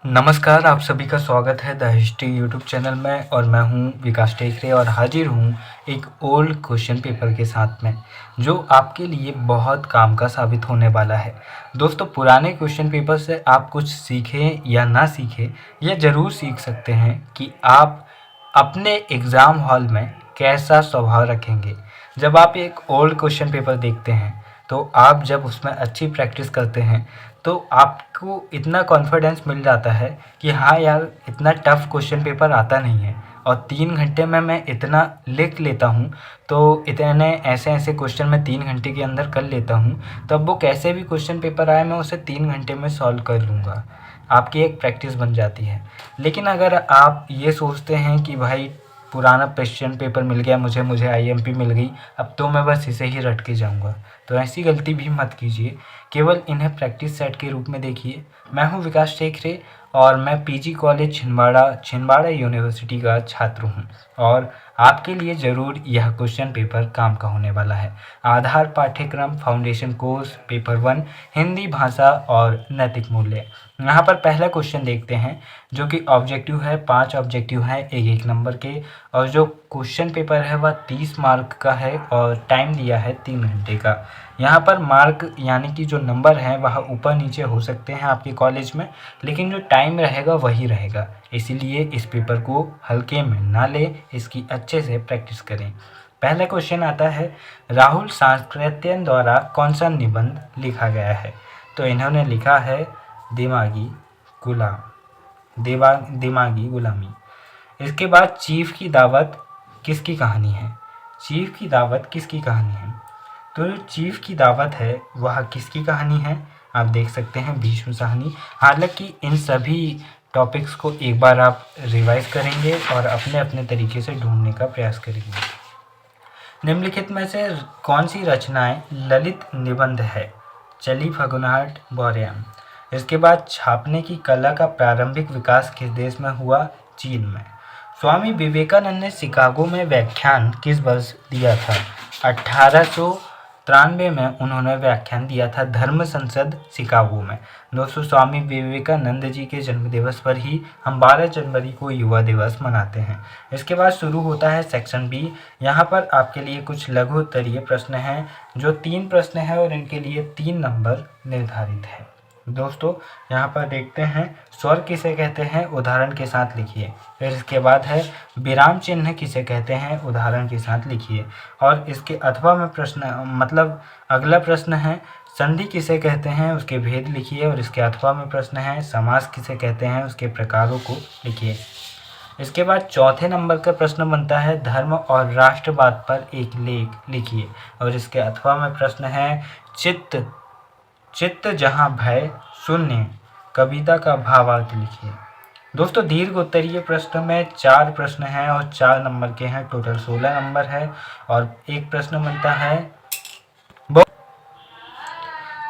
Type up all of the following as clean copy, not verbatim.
नमस्कार, आप सभी का स्वागत है द हिस्ट्री यूट्यूब चैनल में। और मैं हूं विकास टेकरे और हाजिर हूं एक ओल्ड क्वेश्चन पेपर के साथ में, जो आपके लिए बहुत काम का साबित होने वाला है। दोस्तों, पुराने क्वेश्चन पेपर से आप कुछ सीखें या ना सीखें, यह ज़रूर सीख सकते हैं कि आप अपने एग्ज़ाम हॉल में कैसा स्वभाव रखेंगे। जब आप एक ओल्ड क्वेश्चन पेपर देखते हैं, तो आप जब उसमें अच्छी प्रैक्टिस करते हैं, तो आपको इतना कॉन्फिडेंस मिल जाता है कि हाँ यार, इतना टफ क्वेश्चन पेपर आता नहीं है और 3 घंटे में मैं इतना लिख लेता हूँ। तो इतने ऐसे ऐसे क्वेश्चन मैं 3 घंटे के अंदर कर लेता हूँ, तब वो कैसे भी क्वेश्चन पेपर आए मैं उसे 3 घंटे में सॉल्व कर लूँगा। आपकी एक प्रैक्टिस बन जाती है। लेकिन अगर आप ये सोचते हैं कि भाई पुराना क्वेश्चन पेपर मिल गया मुझे, आईएमपी मिल गई, अब तो मैं बस इसे ही रट के जाऊँगा, तो ऐसी गलती भी मत कीजिए। केवल इन्हें प्रैक्टिस सेट के रूप में देखिए। मैं हूं विकास टेकरे और मैं पीजी कॉलेज छिंदवाड़ा यूनिवर्सिटी का छात्र हूं, और आपके लिए ज़रूर यह क्वेश्चन पेपर काम का होने वाला है। आधार पाठ्यक्रम फाउंडेशन कोर्स पेपर 1 हिंदी भाषा और नैतिक मूल्य। यहाँ पर पहला क्वेश्चन देखते हैं, जो कि ऑब्जेक्टिव है। 5 ऑब्जेक्टिव हैं, एक एक नंबर के, और जो क्वेश्चन पेपर है वह 30 मार्क का है और टाइम दिया है 3 घंटे का। यहाँ पर मार्क यानी कि जो नंबर हैं वह ऊपर नीचे हो सकते हैं आपके कॉलेज में, लेकिन जो टाइम रहेगा वही रहेगा। इसीलिए इस पेपर को हल्के में ना लें, इसकी अच्छे से प्रैक्टिस करें। पहला क्वेश्चन आता है, राहुल सांकृत्यायन द्वारा कौन सा निबंध लिखा गया है? तो इन्होंने लिखा है दिमागी गुलामी। इसके बाद चीफ की दावत किसकी कहानी है? चीफ की दावत किसकी कहानी है? तो जो चीफ की दावत है वह किसकी कहानी है? आप देख सकते हैं भीष्म साहनी। हालांकि इन सभी टॉपिक्स को एक बार आप रिवाइज करेंगे और अपने अपने तरीके से ढूंढने का प्रयास करेंगे। निम्नलिखित में से कौन सी रचनाएं ललित निबंध है? चली फगुनाहट बौरियाम। इसके बाद छापने की कला का प्रारंभिक विकास किस देश में हुआ? चीन में। स्वामी विवेकानंद ने शिकागो में व्याख्यान किस वर्ष दिया था? 1893 में उन्होंने व्याख्यान दिया था धर्म संसद शिकागो में। दोस्तों, स्वामी विवेकानंद जी के जन्म दिवस पर ही हम 12 जनवरी को युवा दिवस मनाते हैं। इसके बाद शुरू होता है सेक्शन बी। यहाँ पर आपके लिए कुछ लघु उत्तरीय प्रश्न हैं, जो 3 प्रश्न हैं और इनके लिए 3 नंबर निर्धारित है। दोस्तों, यहाँ पर देखते हैं, स्वर किसे कहते हैं? उदाहरण के साथ लिखिए। फिर इसके बाद है विराम चिन्ह किसे कहते हैं? उदाहरण के साथ लिखिए। और इसके अथवा में प्रश्न मतलब अगला प्रश्न है, संधि किसे कहते हैं? उसके भेद लिखिए। और इसके अथवा में प्रश्न है, समास किसे कहते हैं? उसके प्रकारों को लिखिए। इसके बाद चौथे नंबर का प्रश्न बनता है, धर्म और राष्ट्रवाद पर एक लेख लिखिए। और इसके अथवा में प्रश्न है, चित्त जहाँ भय शून्य कविता का भावार्थ लिखिए। दोस्तों, दीर्घ उत्तरीय प्रश्न में 4 प्रश्न हैं और 4 नंबर के हैं। टोटल 16 नंबर है। और एक प्रश्न बनता है,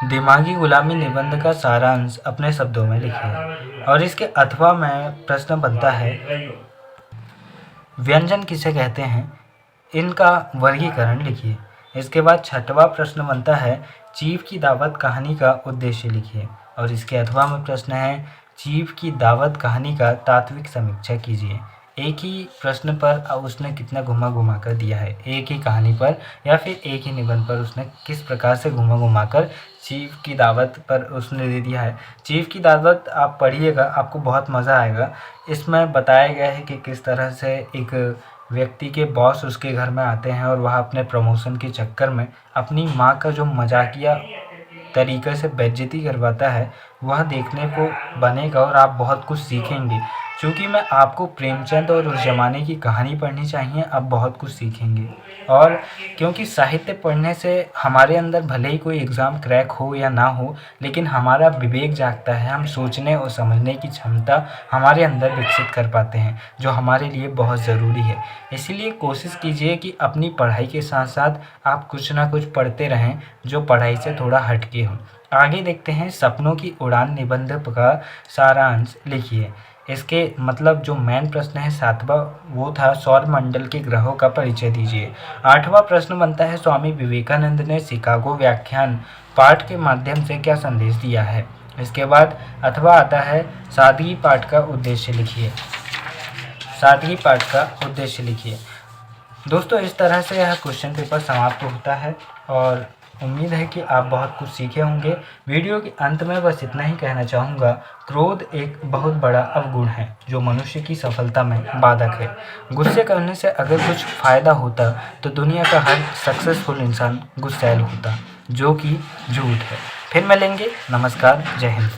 दिमागी गुलामी निबंध का सारांश अपने शब्दों में लिखिए। और इसके अथवा में प्रश्न बनता है, व्यंजन किसे कहते हैं? इनका वर्गीकरण लिखिए। इसके बाद छठवां प्रश्न बनता है, चीफ की दावत कहानी का उद्देश्य लिखिए। और इसके अथवा में प्रश्न है, चीफ की दावत कहानी का तात्विक समीक्षा कीजिए। एक ही प्रश्न पर उसने कितना घुमा घुमा कर दिया है, एक ही कहानी पर या फिर एक ही निबंध पर उसने किस प्रकार से घुमा घुमा कर चीफ की दावत पर उसने दे दिया है। चीफ की दावत आप पढ़िएगा, आपको बहुत मज़ा आएगा। इसमें बताया गया है कि किस तरह से एक व्यक्ति के बॉस उसके घर में आते हैं और वह अपने प्रमोशन के चक्कर में अपनी माँ का जो मजाकिया तरीक़े से बेइज्जती करवाता है, वह देखने को बनेगा और आप बहुत कुछ सीखेंगे। चूँकि मैं आपको प्रेमचंद और उस ज़माने की कहानी पढ़नी चाहिए, आप बहुत कुछ सीखेंगे। और क्योंकि साहित्य पढ़ने से हमारे अंदर भले ही कोई एग्ज़ाम क्रैक हो या ना हो, लेकिन हमारा विवेक जागता है, हम सोचने और समझने की क्षमता हमारे अंदर विकसित कर पाते हैं, जो हमारे लिए बहुत ज़रूरी है। इसीलिए कोशिश कीजिए कि अपनी पढ़ाई के साथ साथ आप कुछ ना कुछ पढ़ते रहें, जो पढ़ाई से थोड़ा हट के हो। आगे देखते हैं, सपनों की उड़ान निबंध का सारांश लिखिए। इसके मतलब जो मेन प्रश्न है 7वां, वो था सौर मंडल के ग्रहों का परिचय दीजिए। 8वां प्रश्न बनता है, स्वामी विवेकानंद ने शिकागो व्याख्यान पाठ के माध्यम से क्या संदेश दिया है? इसके बाद अथवा आता है सादगी पाठ का उद्देश्य लिखिए। सादगी पाठ का उद्देश्य लिखिए। दोस्तों, इस तरह से यह क्वेश्चन पेपर समाप्त होता है और उम्मीद है कि आप बहुत कुछ सीखे होंगे। वीडियो के अंत में बस इतना ही कहना चाहूँगा, क्रोध एक बहुत बड़ा अवगुण है जो मनुष्य की सफलता में बाधक है। गुस्से करने से अगर कुछ फ़ायदा होता तो दुनिया का हर सक्सेसफुल इंसान गुस्सैल होता, जो कि झूठ है। फिर मिलेंगे। नमस्कार, जय हिंद।